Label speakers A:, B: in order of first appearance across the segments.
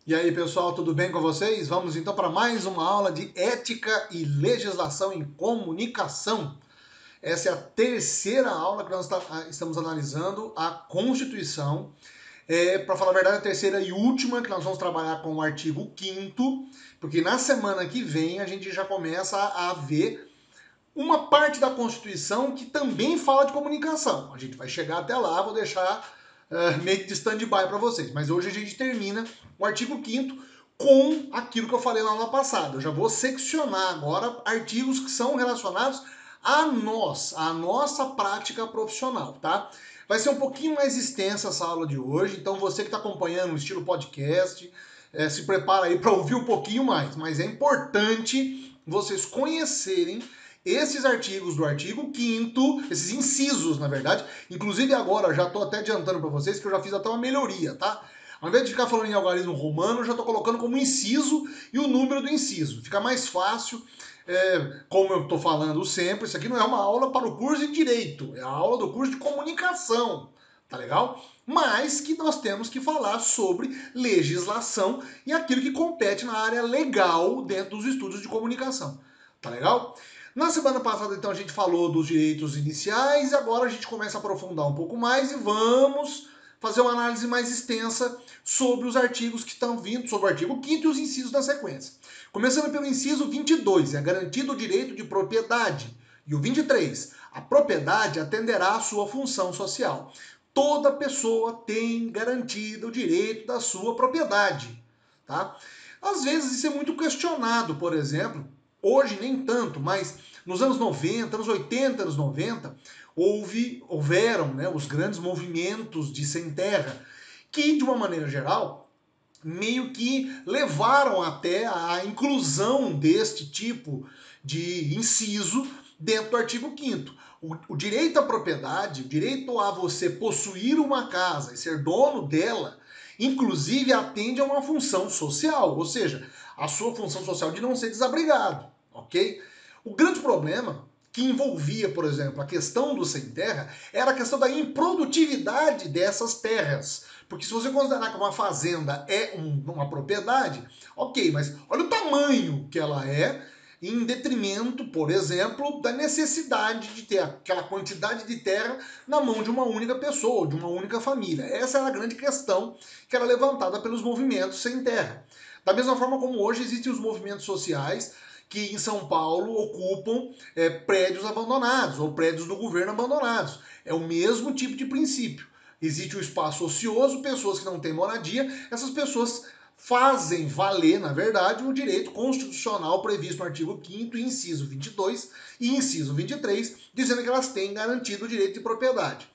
A: E aí, pessoal, tudo bem com vocês? Vamos então para mais uma aula de ética e legislação em comunicação. Essa é a terceira aula que nós estamos analisando a Constituição. Para falar a verdade, a terceira e última, que nós vamos trabalhar com o artigo 5º, porque na semana que vem a gente já começa a ver uma parte da Constituição que também fala de comunicação. A gente vai chegar até lá, vou deixar meio que de stand-by para vocês. Mas hoje a gente termina o artigo 5º com aquilo que eu falei na aula passada. Eu já vou seccionar agora artigos que são relacionados a nós, a nossa prática profissional, tá? Vai ser um pouquinho mais extensa essa aula de hoje, então você que está acompanhando o estilo podcast, se prepara aí para ouvir um pouquinho mais. Mas é importante vocês conhecerem esses artigos do artigo 5º, esses incisos, na verdade. Inclusive agora, já estou até adiantando para vocês que eu já fiz até uma melhoria, tá? Ao invés de ficar falando em algarismo romano, eu já estou colocando como inciso e o número do inciso. Fica mais fácil, como eu estou falando sempre, isso aqui não é uma aula para o curso de Direito, é a aula do curso de Comunicação, tá legal? Mas que nós temos que falar sobre legislação e aquilo que compete na área legal dentro dos estudos de comunicação, tá legal? Na semana passada, então, a gente falou dos direitos iniciais e agora a gente começa a aprofundar um pouco mais e vamos fazer uma análise mais extensa sobre os artigos que estão vindo, sobre o artigo 5º e os incisos na sequência. Começando pelo inciso 22, é garantido o direito de propriedade. E o 23, a propriedade atenderá à sua função social. Toda pessoa tem garantido o direito da sua propriedade, tá? Às vezes isso é muito questionado, por exemplo, hoje nem tanto, mas nos anos 90, anos 80, anos 90, houveram, né, os grandes movimentos de sem terra, que, de uma maneira geral, meio que levaram até a inclusão deste tipo de inciso dentro do artigo 5º. O direito à propriedade, o direito a você possuir uma casa e ser dono dela, inclusive atende a uma função social, ou seja, a sua função social de não ser desabrigado, ok? O grande problema que envolvia, por exemplo, a questão do sem terra era a questão da improdutividade dessas terras. Porque se você considerar que uma fazenda é uma propriedade, ok, mas olha o tamanho que ela é em detrimento, por exemplo, da necessidade de ter aquela quantidade de terra na mão de uma única pessoa, de uma única família. Essa era a grande questão que era levantada pelos movimentos sem terra. Da mesma forma como hoje existem os movimentos sociais que em São Paulo ocupam prédios abandonados ou prédios do governo abandonados. É o mesmo tipo de princípio. Existe o espaço ocioso, pessoas que não têm moradia, essas pessoas fazem valer, na verdade, o direito constitucional previsto no artigo 5º, inciso 22 e inciso 23, dizendo que elas têm garantido o direito de propriedade.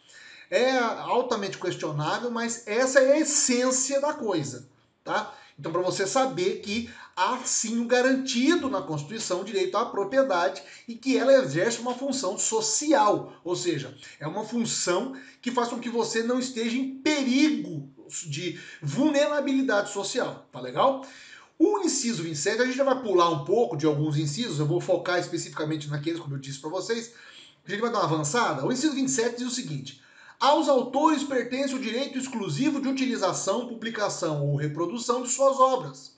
A: É altamente questionável, mas essa é a essência da coisa, tá? Então, para você saber que há sim o garantido na Constituição o direito à propriedade e que ela exerce uma função social, ou seja, é uma função que faz com que você não esteja em perigo de vulnerabilidade social, tá legal? O inciso 27, a gente já vai pular um pouco de alguns incisos, eu vou focar especificamente naqueles, como eu disse para vocês, a gente vai dar uma avançada. O inciso 27 diz o seguinte: aos autores pertence o direito exclusivo de utilização, publicação ou reprodução de suas obras,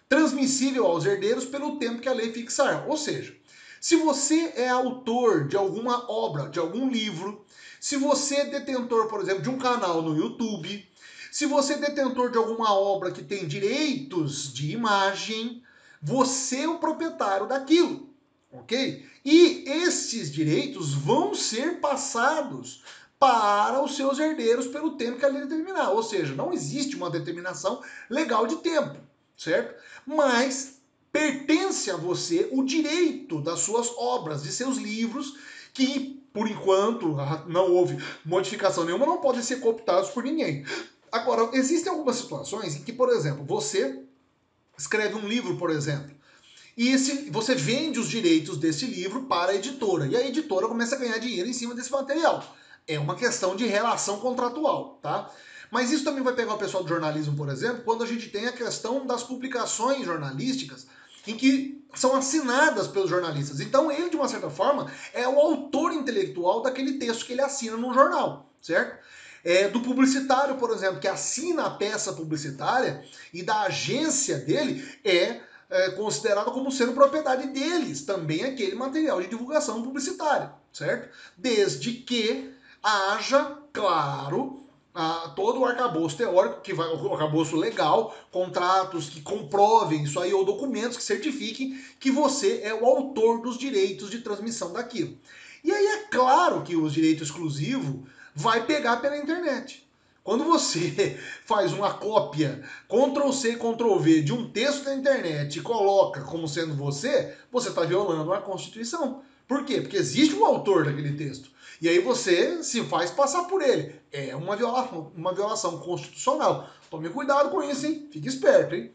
A: transmissível aos herdeiros pelo tempo que a lei fixar. Ou seja, se você é autor de alguma obra, de algum livro, se você é detentor, por exemplo, de um canal no YouTube, se você é detentor de alguma obra que tem direitos de imagem, você é o proprietário daquilo, ok? E esses direitos vão ser passados para os seus herdeiros pelo tempo que a lei determinar. Ou seja, não existe uma determinação legal de tempo, certo? Mas pertence a você o direito das suas obras, de seus livros, que, por enquanto, não houve modificação nenhuma, não podem ser cooptados por ninguém. Agora, existem algumas situações em que, por exemplo, você escreve um livro, por exemplo, e você vende os direitos desse livro para a editora. E a editora começa a ganhar dinheiro em cima desse material. É uma questão de relação contratual, tá? Mas isso também vai pegar o pessoal do jornalismo, por exemplo, quando a gente tem a questão das publicações jornalísticas em que são assinadas pelos jornalistas. Então ele, de uma certa forma, é o autor intelectual daquele texto que ele assina no jornal, certo? do publicitário, por exemplo, que assina a peça publicitária e da agência dele considerado como sendo propriedade deles, também aquele material de divulgação publicitária, certo? Desde que haja, claro, todo o arcabouço teórico, o arcabouço legal, contratos que comprovem isso aí, ou documentos que certifiquem que você é o autor dos direitos de transmissão daquilo. E aí é claro que o direito exclusivo vai pegar pela internet. Quando você faz uma cópia Ctrl+C, Ctrl+V de um texto da internet e coloca como sendo você está violando a Constituição. Por quê? Porque existe um autor daquele texto. E aí você se faz passar por ele. É uma violação constitucional. Tome cuidado com isso, hein? Fique esperto, hein?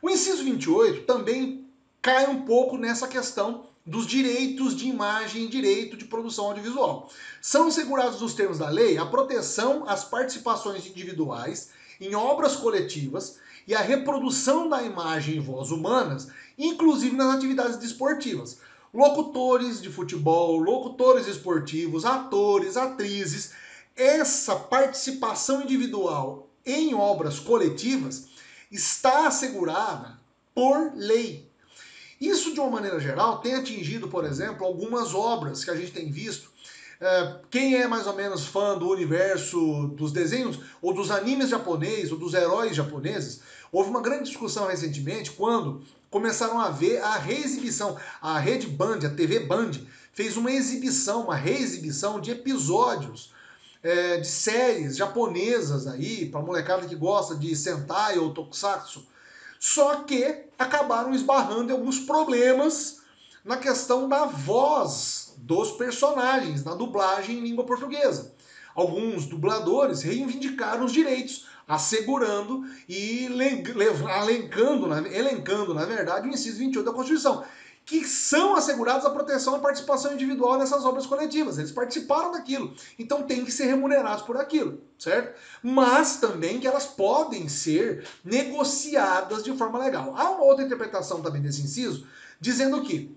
A: O inciso 28 também cai um pouco nessa questão dos direitos de imagem e direito de produção audiovisual. São assegurados nos termos da lei a proteção às participações individuais em obras coletivas e a reprodução da imagem e voz humanas, inclusive nas atividades desportivas. Locutores de futebol, locutores esportivos, atores, atrizes, essa participação individual em obras coletivas está assegurada por lei. Isso, de uma maneira geral, tem atingido, por exemplo, algumas obras que a gente tem visto. Quem é mais ou menos fã do universo dos desenhos, ou dos animes japoneses, ou dos heróis japoneses, houve uma grande discussão recentemente quando começaram a ver a reexibição. A Rede Band, a TV Band, fez uma reexibição de episódios de séries japonesas aí, para molecada que gosta de Sentai ou Tokusatsu. Só que acabaram esbarrando em alguns problemas na questão da voz dos personagens, na dublagem em língua portuguesa. Alguns dubladores reivindicaram os direitos, assegurando e elencando, na verdade, o inciso 28 da Constituição, que são assegurados a proteção e participação individual nessas obras coletivas. Eles participaram daquilo, então tem que ser remunerados por aquilo, certo? Mas também que elas podem ser negociadas de forma legal. Há uma outra interpretação também desse inciso, dizendo que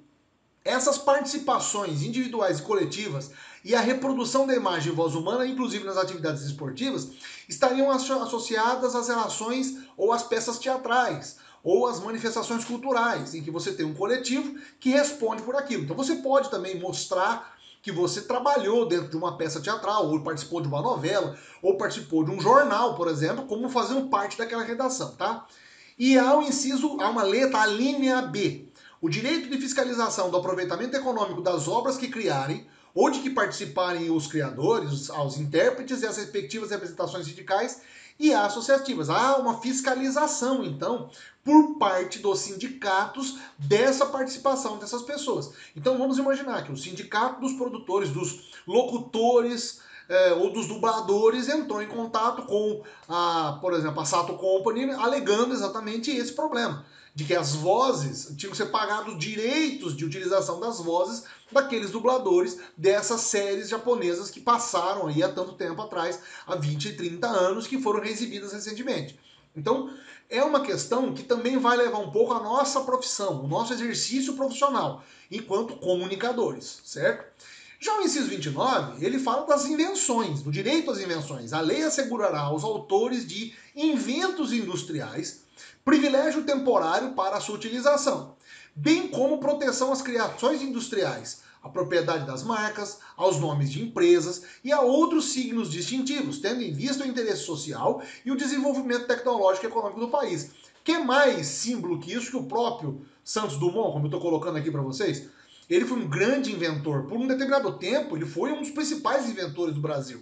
A: essas participações individuais e coletivas e a reprodução da imagem e voz humana, inclusive nas atividades esportivas, estariam associadas às relações ou às peças teatrais, ou as manifestações culturais, em que você tem um coletivo que responde por aquilo. Então você pode também mostrar que você trabalhou dentro de uma peça teatral, ou participou de uma novela, ou participou de um jornal, por exemplo, como fazendo parte daquela redação, tá? E há uma letra, a linha B. O direito de fiscalização do aproveitamento econômico das obras que criarem, ou de que participarem os criadores, aos intérpretes e as respectivas representações sindicais e associativas. Há uma fiscalização, então, por parte dos sindicatos dessa participação dessas pessoas. Então vamos imaginar que o sindicato dos produtores, dos locutores ou dos dubladores entrou em contato com, por exemplo, a Sato Company, alegando exatamente esse problema, de que as vozes tinham que ser pagados direitos de utilização das vozes daqueles dubladores dessas séries japonesas que passaram aí há tanto tempo atrás, há 20 e 30 anos, que foram reexibidas recentemente. Então, é uma questão que também vai levar um pouco a nossa profissão, o nosso exercício profissional, enquanto comunicadores, certo? Já o inciso 29, ele fala das invenções, do direito às invenções. A lei assegurará aos autores de inventos industriais privilégio temporário para a sua utilização, bem como proteção às criações industriais, à propriedade das marcas, aos nomes de empresas e a outros signos distintivos, tendo em vista o interesse social e o desenvolvimento tecnológico e econômico do país. Que é mais símbolo que isso que o próprio Santos Dumont, como eu estou colocando aqui para vocês? Ele foi um grande inventor. Por um determinado tempo, ele foi um dos principais inventores do Brasil.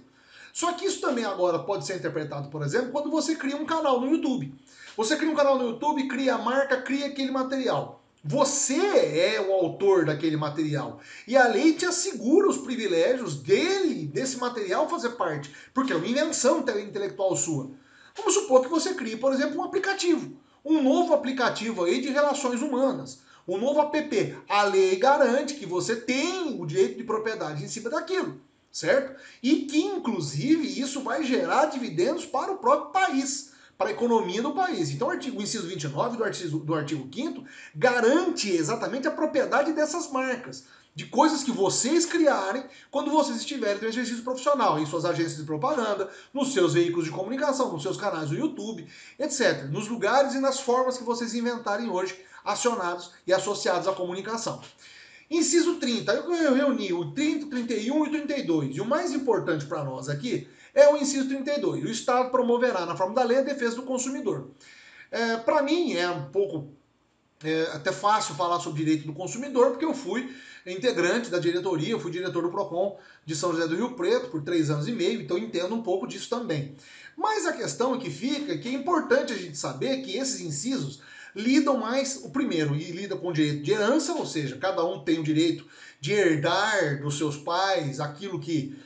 A: Só que isso também agora pode ser interpretado, por exemplo, quando você cria um canal no YouTube. Você cria um canal no YouTube, cria a marca, cria aquele material. Você é o autor daquele material. E a lei te assegura os privilégios desse material fazer parte. Porque é uma invenção intelectual sua. Vamos supor que você crie, por exemplo, um aplicativo. Um novo aplicativo aí de relações humanas. Um novo app. A lei garante que você tem o direito de propriedade em cima daquilo. Certo? E que, inclusive, isso vai gerar dividendos para o próprio país, para a economia do país. Então, o inciso 29 do artigo 5º garante exatamente a propriedade dessas marcas, de coisas que vocês criarem quando vocês estiverem no exercício profissional, em suas agências de propaganda, nos seus veículos de comunicação, nos seus canais do YouTube, etc. Nos lugares e nas formas que vocês inventarem hoje, acionados e associados à comunicação. Inciso 30, eu reuni o 30, 31 e 32. E o mais importante para nós aqui é o inciso 32. O Estado promoverá, na forma da lei, a defesa do consumidor. Para mim, é um pouco até fácil falar sobre direito do consumidor, porque eu fui integrante da diretoria, eu fui diretor do PROCON de São José do Rio Preto por 3 anos e meio, então entendo um pouco disso também. Mas a questão que fica é que é importante a gente saber que esses incisos lidam mais, o primeiro, e lida com o direito de herança, ou seja, cada um tem o direito de herdar dos seus pais aquilo que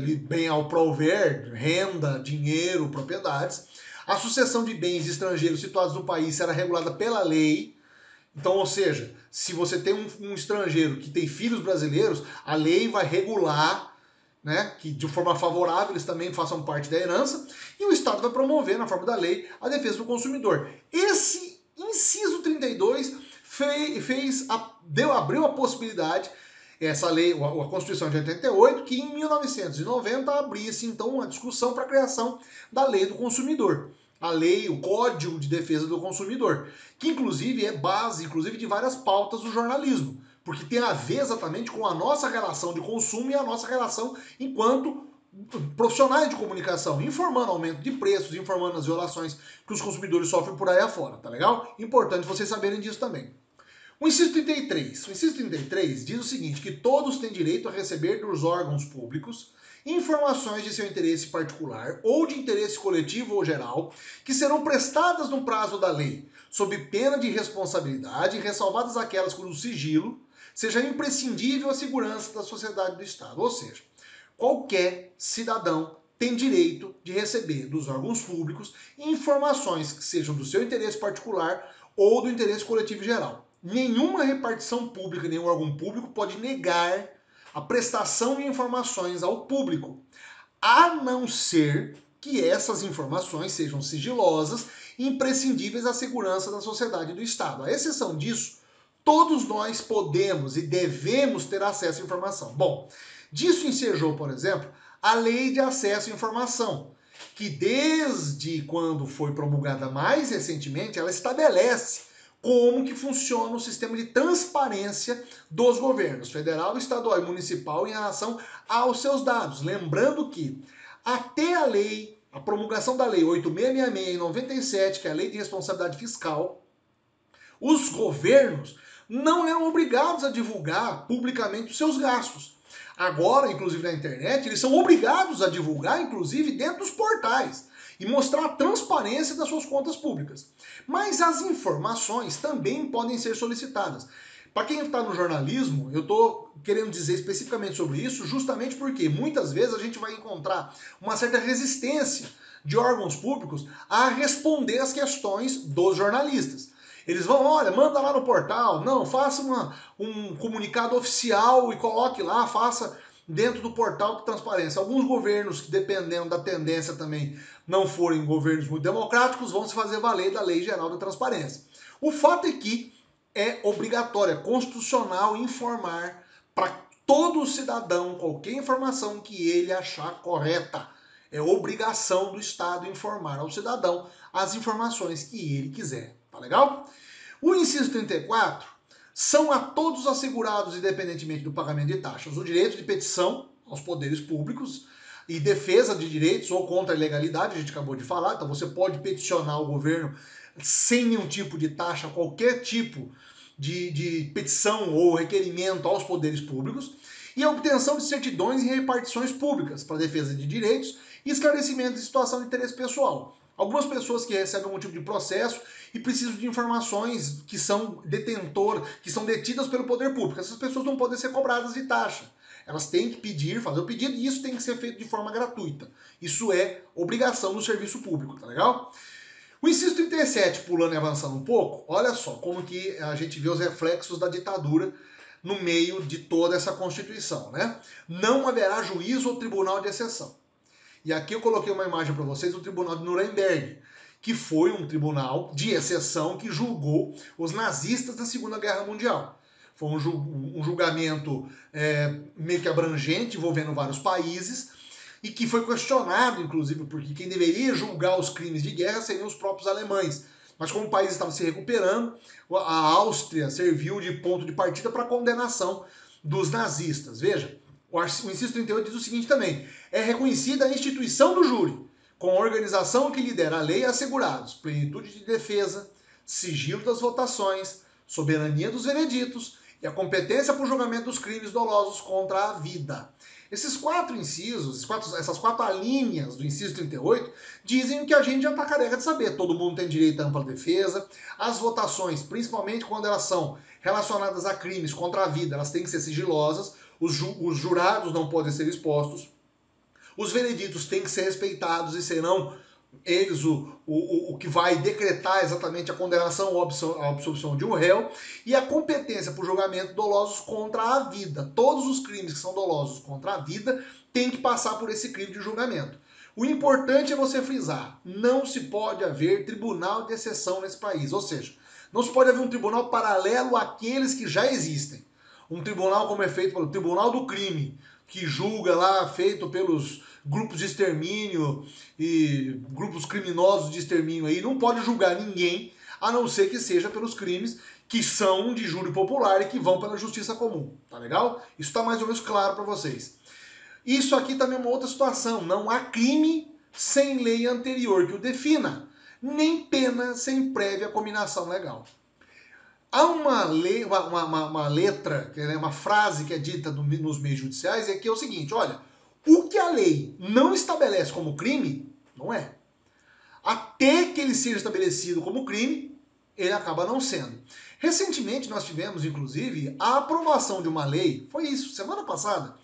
A: lhe bem ao prover, renda, dinheiro, propriedades. A sucessão de bens estrangeiros situados no país será regulada pela lei. Então, ou seja, se você tem um estrangeiro que tem filhos brasileiros, a lei vai regular, né, que de forma favorável eles também façam parte da herança, e o Estado vai promover, na forma da lei, a defesa do consumidor. Esse inciso 32 abriu a possibilidade, essa lei, a Constituição de 88, que em 1990 abrisse então uma discussão para a criação da Lei do Consumidor. A lei, o Código de Defesa do Consumidor, que inclusive é base, inclusive, de várias pautas do jornalismo, porque tem a ver exatamente com a nossa relação de consumo e a nossa relação enquanto profissionais de comunicação, informando aumento de preços, informando as violações que os consumidores sofrem por aí afora, tá legal? Importante vocês saberem disso também. O inciso 33. O inciso 33 diz o seguinte, que todos têm direito a receber dos órgãos públicos informações de seu interesse particular ou de interesse coletivo ou geral, que serão prestadas no prazo da lei, sob pena de responsabilidade, ressalvadas aquelas cujo sigilo seja imprescindível à segurança da sociedade do Estado. Ou seja, qualquer cidadão tem direito de receber dos órgãos públicos informações que sejam do seu interesse particular ou do interesse coletivo geral. Nenhuma repartição pública, nenhum órgão público pode negar a prestação de informações ao público, a não ser que essas informações sejam sigilosas e imprescindíveis à segurança da sociedade e do Estado. À exceção disso, todos nós podemos e devemos ter acesso à informação. Bom, disso ensejou, por exemplo, a Lei de Acesso à Informação, que desde quando foi promulgada mais recentemente, ela estabelece como que funciona o sistema de transparência dos governos, federal, estadual e municipal em relação aos seus dados. Lembrando que até a promulgação da Lei 8666 em 97, que é a Lei de Responsabilidade Fiscal, os governos não eram obrigados a divulgar publicamente os seus gastos. Agora, inclusive na internet, eles são obrigados a divulgar, inclusive dentro dos portais, e mostrar a transparência das suas contas públicas. Mas as informações também podem ser solicitadas. Para quem está no jornalismo, eu estou querendo dizer especificamente sobre isso, justamente porque muitas vezes a gente vai encontrar uma certa resistência de órgãos públicos a responder às questões dos jornalistas. Eles vão, olha, manda lá no portal, não, faça um comunicado oficial e coloque lá, faça dentro do portal de transparência. Alguns governos, que dependendo da tendência também não forem governos muito democráticos, vão se fazer valer da Lei Geral da Transparência. O fato é que é obrigatório, é constitucional informar para todo cidadão qualquer informação que ele achar correta. É obrigação do Estado informar ao cidadão as informações que ele quiser. Tá legal? O inciso 34 são a todos assegurados, independentemente do pagamento de taxas, o direito de petição aos poderes públicos e defesa de direitos ou contra a ilegalidade, a gente acabou de falar, então você pode peticionar o governo sem nenhum tipo de taxa, qualquer tipo de petição ou requerimento aos poderes públicos, e a obtenção de certidões e repartições públicas para defesa de direitos e esclarecimento de situação de interesse pessoal. Algumas pessoas que recebem algum tipo de processo e precisam de informações que são detidas pelo poder público. Essas pessoas não podem ser cobradas de taxa. Elas têm que pedir, fazer o pedido, e isso tem que ser feito de forma gratuita. Isso é obrigação do serviço público, tá legal? O inciso 37, pulando e avançando um pouco, olha só como que a gente vê os reflexos da ditadura no meio de toda essa Constituição, né? Não haverá juízo ou tribunal de exceção. E aqui eu coloquei uma imagem para vocês do Tribunal de Nuremberg, que foi um tribunal de exceção que julgou os nazistas na Segunda Guerra Mundial. Foi um julgamento meio que abrangente, envolvendo vários países, e que foi questionado, inclusive, porque quem deveria julgar os crimes de guerra seriam os próprios alemães. Mas como o país estava se recuperando, a Áustria serviu de ponto de partida para a condenação dos nazistas. Veja, o inciso 38 diz o seguinte também: é reconhecida a instituição do júri, com a organização que lidera a lei assegurados plenitude de defesa, sigilo das votações, soberania dos vereditos e a competência para o julgamento dos crimes dolosos contra a vida. Esses quatro incisos, essas quatro alíneas do inciso 38, dizem o que a gente já está careca de saber. Todo mundo tem direito à ampla defesa. As votações, principalmente quando elas são relacionadas a crimes contra a vida, elas têm que ser sigilosas. Os jurados não podem ser expostos. Os vereditos têm que ser respeitados e serão eles o que vai decretar exatamente a condenação ou a absolvição de um réu, e a competência para o julgamento dolosos contra a vida. Todos os crimes que são dolosos contra a vida têm que passar por esse crivo de julgamento. O importante é você frisar, não se pode haver tribunal de exceção nesse país, ou seja, não se pode haver um tribunal paralelo àqueles que já existem. Um tribunal como é feito pelo Tribunal do Crime, que julga lá, feito pelos grupos de extermínio e grupos criminosos de extermínio aí, não pode julgar ninguém, a não ser que seja pelos crimes que são de júri popular e que vão pela justiça comum, tá legal? Isso tá mais ou menos claro para vocês. Isso aqui também é uma outra situação, não há crime sem lei anterior que o defina, nem pena sem prévia cominação legal. Há uma letra, uma frase que é dita nos meios judiciais, é que é o seguinte: olha, o que a lei não estabelece como crime, não é. Até que ele seja estabelecido como crime, ele acaba não sendo. Recentemente nós tivemos, inclusive, a aprovação de uma lei, foi isso, semana passada,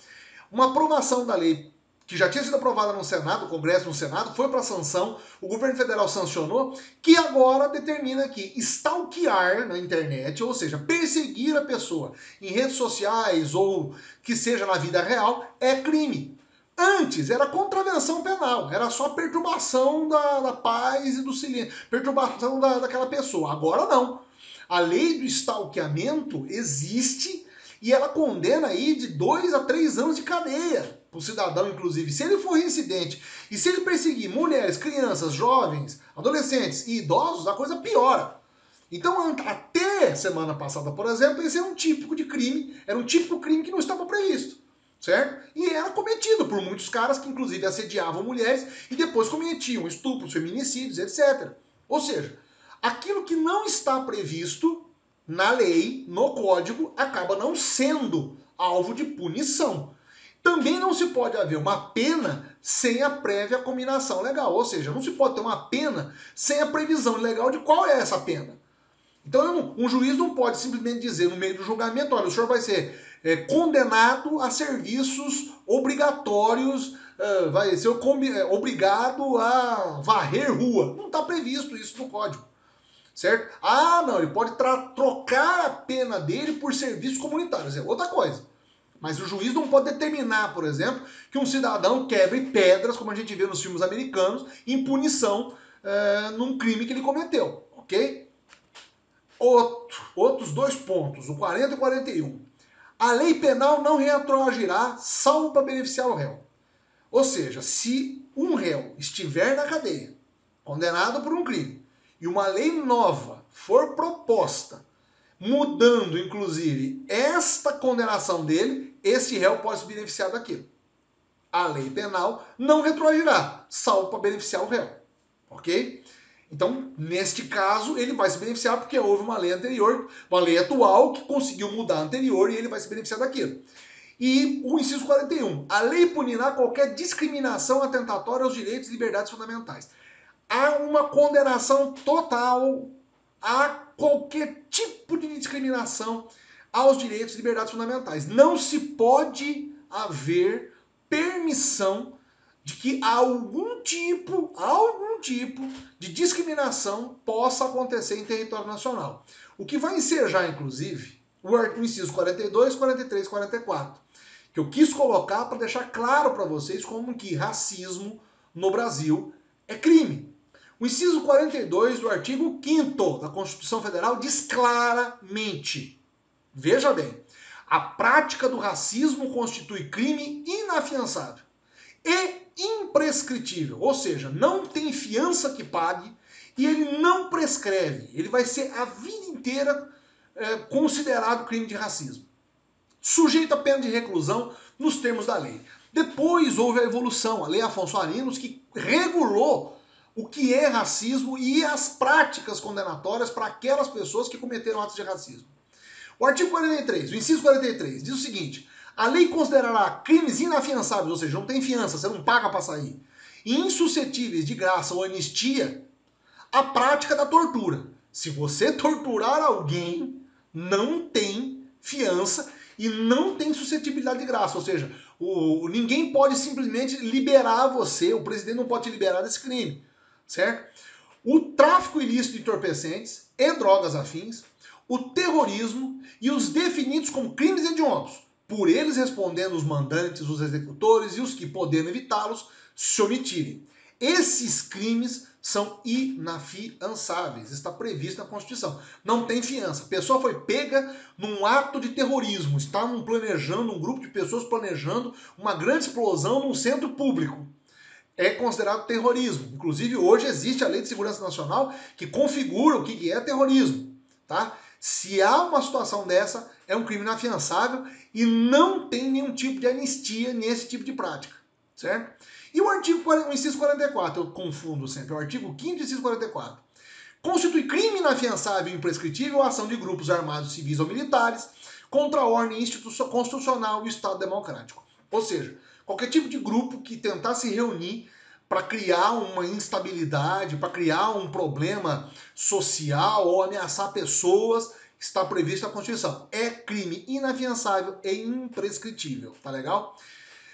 A: uma aprovação da lei que já tinha sido aprovada no Senado, o Congresso no Senado, foi para sanção, o governo federal sancionou, que agora determina que stalkear na internet, ou seja, perseguir a pessoa em redes sociais ou que seja na vida real, é crime. Antes era contravenção penal, era só perturbação da paz e do silêncio, perturbação daquela pessoa. Agora não. A lei do stalkeamento existe e ela condena aí de 2 a 3 anos de cadeia para o cidadão, inclusive. Se ele for reincidente e se ele perseguir mulheres, crianças, jovens, adolescentes e idosos, a coisa piora. Então, até semana passada, por exemplo, esse era um típico de crime, era um típico crime que não estava previsto, certo? E era cometido por muitos caras que, inclusive, assediavam mulheres e depois cometiam estupros, feminicídios, etc. Ou seja, aquilo que não está previsto na lei, no código, acaba não sendo alvo de punição. Também não se pode haver uma pena sem a prévia cominação legal, ou seja, não se pode ter uma pena sem a previsão legal de qual é essa pena. Então, um juiz não pode simplesmente dizer no meio do julgamento: olha, o senhor vai ser condenado a serviços obrigatórios, vai ser obrigado a varrer rua. Não está previsto isso no código. Certo? Ah, não, ele pode trocar a pena dele por serviços comunitários, é outra coisa. Mas o juiz não pode determinar, por exemplo, que um cidadão quebre pedras, como a gente vê nos filmes americanos, em punição num crime que ele cometeu, ok? Outros 2 pontos, o 40 e o 41. A lei penal não retroagirá, salvo para beneficiar o réu. Ou seja, se um réu estiver na cadeia, condenado por um crime, e uma lei nova for proposta, mudando, inclusive, esta condenação dele, esse réu pode se beneficiar daquilo. A lei penal não retroagirá, salvo para beneficiar o réu. Ok? Então, neste caso, ele vai se beneficiar porque houve uma lei anterior, uma lei atual que conseguiu mudar a anterior e ele vai se beneficiar daquilo. E o inciso 41. A lei punirá qualquer discriminação atentatória aos direitos e liberdades fundamentais. Há uma condenação total a qualquer tipo de discriminação aos direitos e liberdades fundamentais. Não se pode haver permissão de que algum tipo de discriminação possa acontecer em território nacional. O que vai ensejar, inclusive, o inciso 42, 43 e 44, que eu quis colocar para deixar claro para vocês como que racismo no Brasil é crime. O inciso 42 do artigo 5º da Constituição Federal diz claramente, Veja bem, a prática do racismo constitui crime inafiançável e imprescritível, ou seja, não tem fiança que pague e ele não prescreve, ele vai ser a vida inteira considerado crime de racismo, sujeito a pena de reclusão nos termos da lei. Depois houve a evolução, a Lei Afonso Arinos, que regulou o que é racismo e as práticas condenatórias para aquelas pessoas que cometeram atos de racismo. O artigo 43, o inciso 43, diz o seguinte: a lei considerará crimes inafiançáveis, ou seja, não tem fiança, você não paga para sair, e insuscetíveis de graça ou anistia, a prática da tortura. Se você torturar alguém, não tem fiança e não tem suscetibilidade de graça, ou seja, ninguém pode simplesmente liberar você, o presidente não pode te liberar desse crime, certo? O tráfico ilícito de entorpecentes e drogas afins, o terrorismo e os definidos como crimes hediondos, por eles respondendo os mandantes, os executores e os que, podendo evitá-los, se omitirem. Esses crimes são inafiançáveis, está previsto na Constituição. Não tem fiança. A pessoa foi pega num ato de terrorismo, estavam planejando, um grupo de pessoas planejando uma grande explosão num centro público. É considerado terrorismo. Inclusive, hoje existe a Lei de Segurança Nacional que configura o que é terrorismo, tá? Se há uma situação dessa, é um crime inafiançável e não tem nenhum tipo de anistia nesse tipo de prática, certo? E o inciso 44, eu confundo sempre, é o artigo 5º, inciso 44. Constitui crime inafiançável e imprescritível a ação de grupos armados civis ou militares contra a ordem constitucional e o Estado democrático. Ou seja, qualquer tipo de grupo que tentar se reunir para criar uma instabilidade, para criar um problema social ou ameaçar pessoas, está previsto na Constituição. É crime inafiançável e imprescritível, tá legal?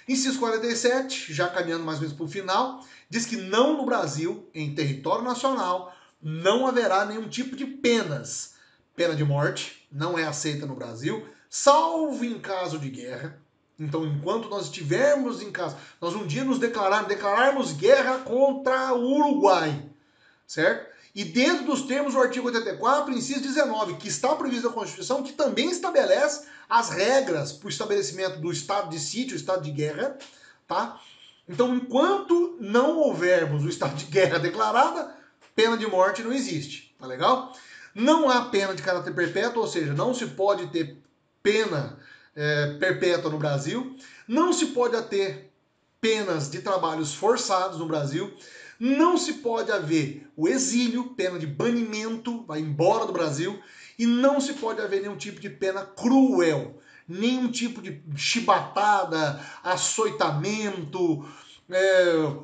A: Inciso 47, já caminhando mais ou menos para o final, diz que não no Brasil, em território nacional, não haverá nenhum tipo de penas. Pena de morte não é aceita no Brasil, salvo em caso de guerra. Então, enquanto nós estivermos em casa, nós um dia nos declararmos guerra contra o Uruguai, certo? E dentro dos termos do artigo 84, inciso 19, que está previsto na Constituição, que também estabelece as regras para o estabelecimento do estado de sítio, estado de guerra, tá? Então, enquanto não houvermos o estado de guerra declarada, pena de morte não existe, tá legal? Não há pena de caráter perpétuo, ou seja, não se pode ter pena perpétua no Brasil, não se pode ter penas de trabalhos forçados no Brasil, não se pode haver o exílio, pena de banimento, vai embora do Brasil, e não se pode haver nenhum tipo de pena cruel, nenhum tipo de chibatada, açoitamento,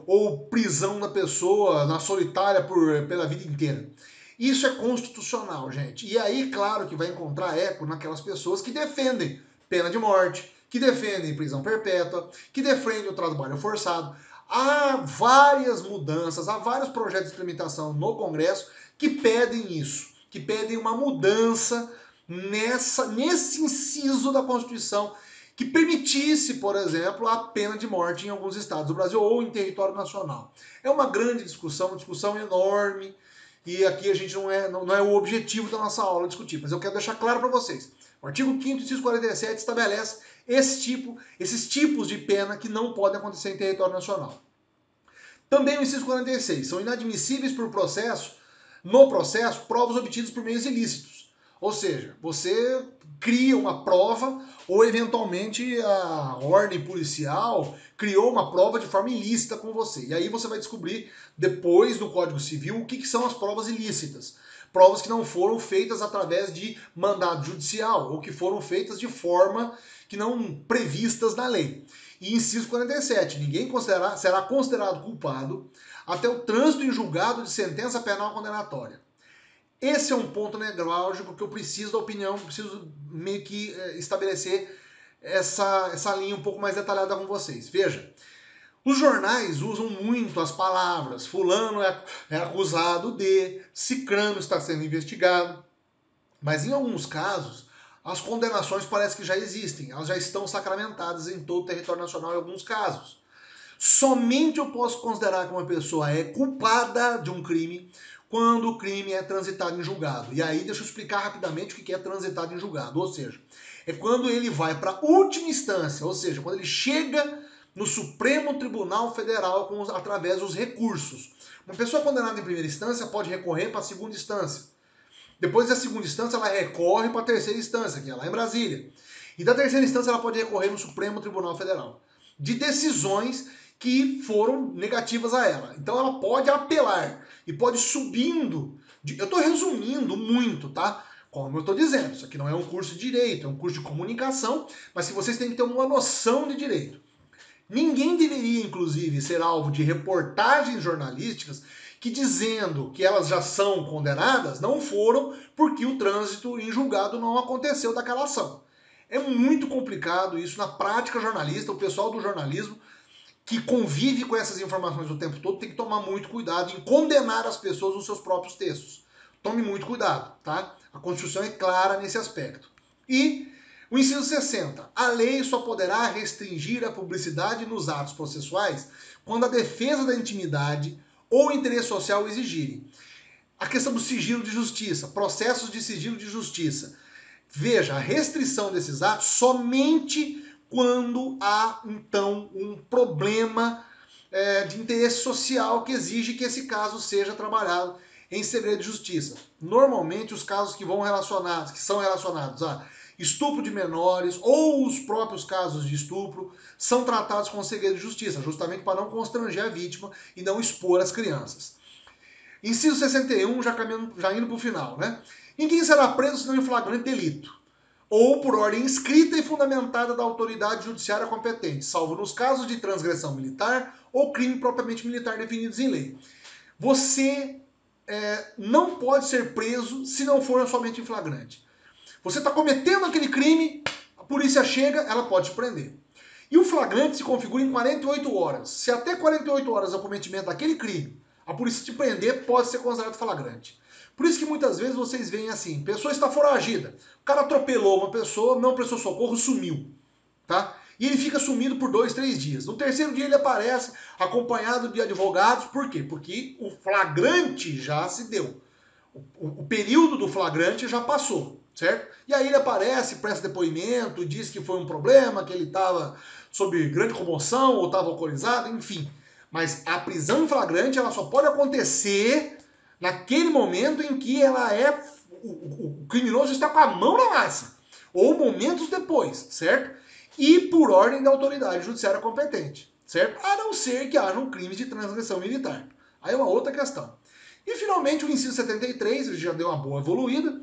A: ou prisão da pessoa na solitária pela vida inteira. Isso é constitucional, gente. E aí, claro que vai encontrar eco naquelas pessoas que defendem pena de morte, que defendem prisão perpétua, que defendem o trabalho forçado. Há várias mudanças, há vários projetos de implementação no Congresso que pedem isso, que pedem uma mudança nesse inciso da Constituição que permitisse, por exemplo, a pena de morte em alguns estados do Brasil ou em território nacional. É uma grande discussão, uma discussão enorme, e aqui a gente não é o objetivo da nossa aula discutir, mas eu quero deixar claro para vocês. O artigo 5º, inciso 47, estabelece esses tipos de pena que não podem acontecer em território nacional. Também o inciso 46, são inadmissíveis no processo, provas obtidas por meios ilícitos. Ou seja, você cria uma prova ou eventualmente a ordem policial criou uma prova de forma ilícita com você. E aí você vai descobrir depois no Código Civil o que são as provas ilícitas. Provas que não foram feitas através de mandado judicial ou que foram feitas de forma que não previstas na lei. E inciso 47, ninguém será considerado culpado até o trânsito em julgado de sentença penal condenatória. Esse é um ponto nevrálgico que eu preciso da opinião, preciso meio que estabelecer essa linha um pouco mais detalhada com vocês. Veja, os jornais usam muito as palavras fulano é acusado de, cicrano está sendo investigado, mas em alguns casos as condenações parece que já existem, elas já estão sacramentadas em todo o território nacional em alguns casos. Somente eu posso considerar que uma pessoa é culpada de um crime quando o crime é transitado em julgado. E aí deixa eu explicar rapidamente o que é transitado em julgado, ou seja, é quando ele vai para a última instância, ou seja, quando ele chega no Supremo Tribunal Federal através dos recursos. Uma pessoa condenada em primeira instância pode recorrer para a segunda instância. Depois da segunda instância, ela recorre para a terceira instância, que é lá em Brasília. E da terceira instância, ela pode recorrer no Supremo Tribunal Federal de decisões que foram negativas a ela. Então ela pode apelar e pode ir subindo. Eu estou resumindo muito, tá? Como eu estou dizendo, isso aqui não é um curso de direito, é um curso de comunicação, mas se vocês têm que ter uma noção de direito. Ninguém deveria, inclusive, ser alvo de reportagens jornalísticas que, dizendo que elas já são condenadas, não foram porque o trânsito em julgado não aconteceu daquela ação. É muito complicado isso na prática jornalista. O pessoal do jornalismo que convive com essas informações o tempo todo tem que tomar muito cuidado em condenar as pessoas nos seus próprios textos. Tome muito cuidado, tá? A Constituição é clara nesse aspecto. E o inciso 60. A lei só poderá restringir a publicidade nos atos processuais quando a defesa da intimidade ou interesse social exigirem. A questão do sigilo de justiça, processos de sigilo de justiça. Veja, a restrição desses atos somente quando há, então, um problema de interesse social que exige que esse caso seja trabalhado em segredo de justiça. Normalmente, os casos que são relacionados a estupro de menores ou os próprios casos de estupro são tratados com segredo de justiça, justamente para não constranger a vítima e não expor as crianças. Inciso 61, já indo para o final, né? Ninguém será preso senão em flagrante delito, ou por ordem escrita e fundamentada da autoridade judiciária competente, salvo nos casos de transgressão militar ou crime propriamente militar definidos em lei. Você não pode ser preso se não for somente em flagrante. Você está cometendo aquele crime, a polícia chega, ela pode te prender. E o flagrante se configura em 48 horas. Se até 48 horas é o cometimento daquele crime, a polícia te prender, pode ser considerado flagrante. Por isso que muitas vezes vocês veem assim, pessoa está foragida, o cara atropelou uma pessoa, não prestou socorro, sumiu, tá? E ele fica sumido por 2, 3 dias. No terceiro dia ele aparece acompanhado de advogados, por quê? Porque o flagrante já se deu. O período do flagrante já passou, certo? E aí ele aparece, presta depoimento, diz que foi um problema, que ele estava sob grande comoção ou estava alcoolizado, enfim. Mas a prisão em flagrante ela só pode acontecer naquele momento em que o criminoso está com a mão na massa, ou momentos depois, certo? E por ordem da autoridade judiciária competente, certo? A não ser que haja um crime de transgressão militar. Aí é uma outra questão. E finalmente o inciso 73, ele já deu uma boa evoluída,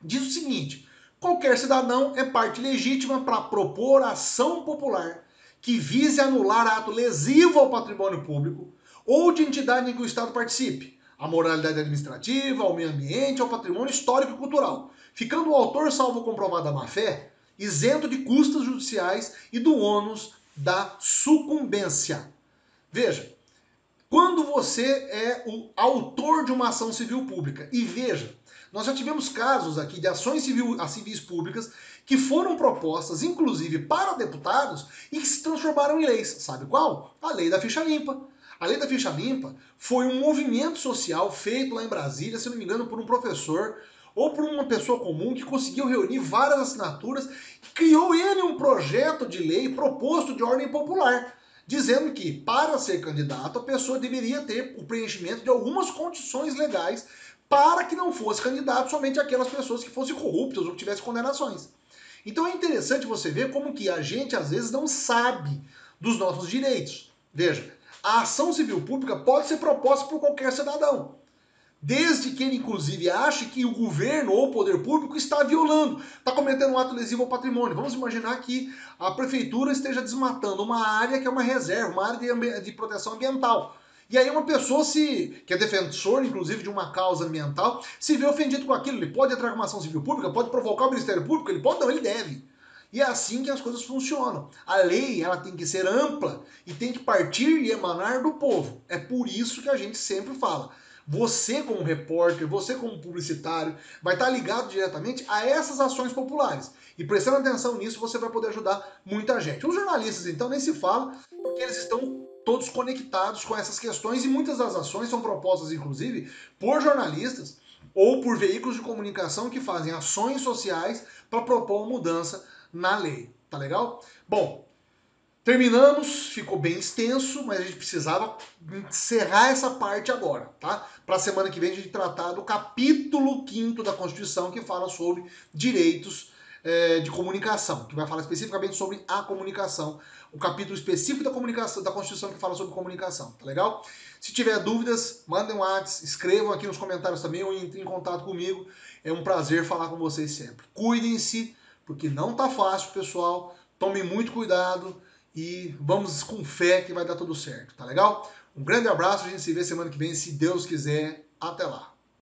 A: diz o seguinte: qualquer cidadão é parte legítima para propor ação popular que vise anular ato lesivo ao patrimônio público ou de entidade em que o Estado participe, à moralidade administrativa, ao meio ambiente, ao patrimônio histórico e cultural, ficando o autor, salvo comprovada má-fé, isento de custas judiciais e do ônus da sucumbência. Veja, quando você é o autor de uma ação civil pública, e veja, nós já tivemos casos aqui de ações civis públicas que foram propostas, inclusive para deputados, e que se transformaram em leis. Sabe qual? A lei da ficha limpa. A lei da ficha limpa foi um movimento social feito lá em Brasília, se não me engano, por um professor ou por uma pessoa comum que conseguiu reunir várias assinaturas e criou ele um projeto de lei proposto de ordem popular, dizendo que, para ser candidato, a pessoa deveria ter o preenchimento de algumas condições legais para que não fosse candidato somente aquelas pessoas que fossem corruptas ou que tivessem condenações. Então é interessante você ver como que a gente, às vezes, não sabe dos nossos direitos. Veja, a ação civil pública pode ser proposta por qualquer cidadão, desde que ele, inclusive, ache que o governo ou o poder público está violando, está cometendo um ato lesivo ao patrimônio. Vamos imaginar que a prefeitura esteja desmatando uma área que é uma reserva, uma área de proteção ambiental. E aí uma pessoa que é defensor, inclusive, de uma causa ambiental, se vê ofendido com aquilo. Ele pode entrar com uma ação civil pública, pode provocar o Ministério Público, ele pode, não, ele deve. E é assim que as coisas funcionam. A lei ela tem que ser ampla e tem que partir e emanar do povo. É por isso que a gente sempre fala. Você como repórter, você como publicitário, vai estar ligado diretamente a essas ações populares. E prestando atenção nisso, você vai poder ajudar muita gente. Os jornalistas, então, nem se fala, porque eles estão todos conectados com essas questões e muitas das ações são propostas, inclusive, por jornalistas ou por veículos de comunicação que fazem ações sociais para propor uma mudança na lei. Tá legal? Bom, terminamos, ficou bem extenso, mas a gente precisava encerrar essa parte agora, tá? Para a semana que vem a gente tratar do capítulo 5º da Constituição, que fala sobre direitos de comunicação, que vai falar especificamente sobre a comunicação, o capítulo específico da comunicação, da Constituição que fala sobre comunicação, tá legal? Se tiver dúvidas, mandem um WhatsApp, escrevam aqui nos comentários também ou entrem em contato comigo. É um prazer falar com vocês sempre. Cuidem-se, porque não tá fácil, pessoal. Tomem muito cuidado e vamos com fé que vai dar tudo certo, tá legal? Um grande abraço, a gente se vê semana que vem, se Deus quiser. Até lá!